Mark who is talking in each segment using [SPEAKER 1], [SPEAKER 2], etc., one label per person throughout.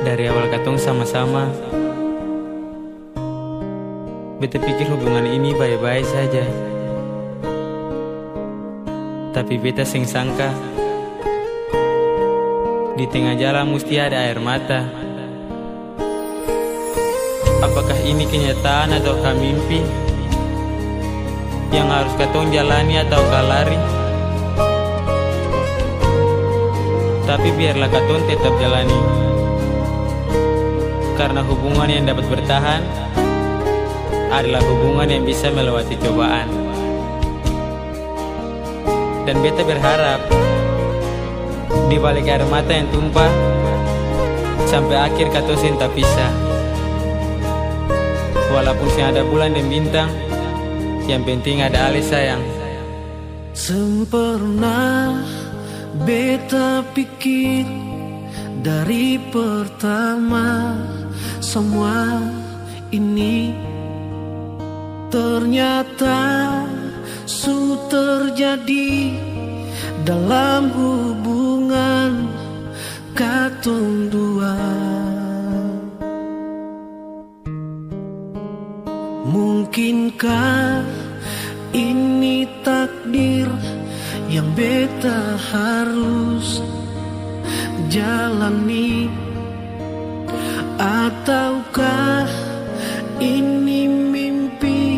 [SPEAKER 1] Dari awal katong sama-sama, beta pikir hubungan ini baik-baik saja. Tapi beta sing sangka, di tengah jalan mesti ada air mata. Apakah ini kenyataan ataukah mimpi yang harus katong jalani ataukah lari? Tapi biarlah katong tetap jalani, karena hubungan yang dapat bertahan adalah hubungan yang bisa melewati cobaan. Dan beta berharap di balik air mata yang tumpah, sampai akhir katong sing tak pisah. Walaupun sing ada bulan dan bintang, yang penting ada Ali sayang.
[SPEAKER 2] Sempurna beta pikir dari pertama semua ini, ternyata su terjadi dalam hubungan katong dua. Mungkinkah ini takdir yang beta harus jalani, ataukah ini mimpi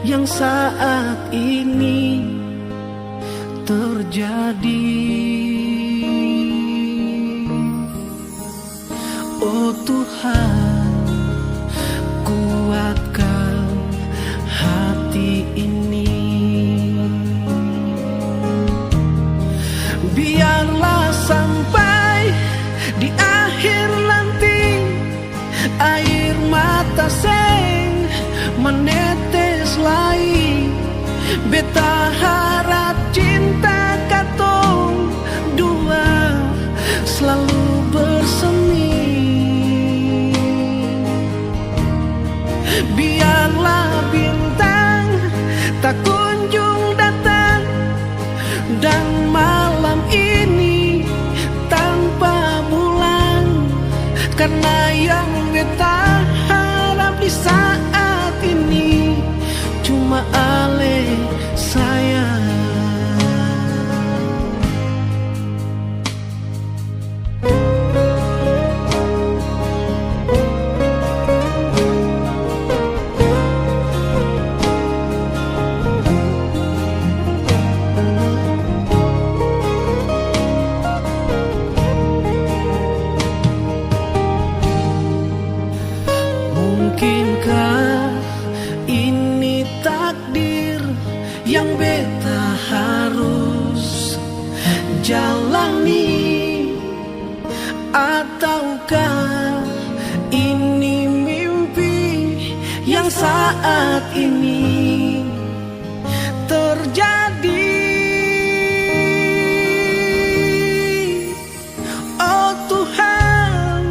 [SPEAKER 2] yang saat ini terjadi? Oh Tuhan, kuatkan hati ini. Biarlah sampai di akhir nanti air mata seng menetes lagi. Beta harap cinta katong dua selalu bersemi. Biarlah bintang tak kunjung datang, dan malam ini tanpa bulan, karena yang beta harap di saat ini cuma Ale sayang. Mungkinkah ini takdir yang beta harus jalani, ataukah ini mimpi yang saat ini terjadi? Oh Tuhan,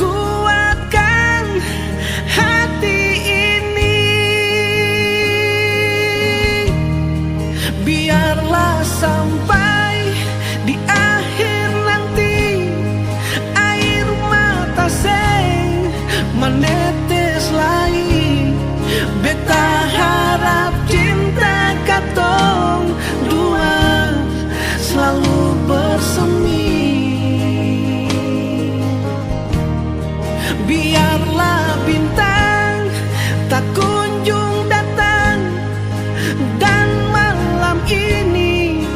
[SPEAKER 2] kuatkan hati ini. Biarlah sampai di akhir nanti air mata seng menetes lagi. Beta harap cinta katong dua selalu bersemi. Biarlah bintang tak kunjung datang, dan malam ini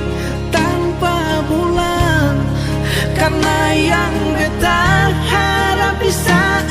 [SPEAKER 2] tanpa bulan, karena yang beta harap di saat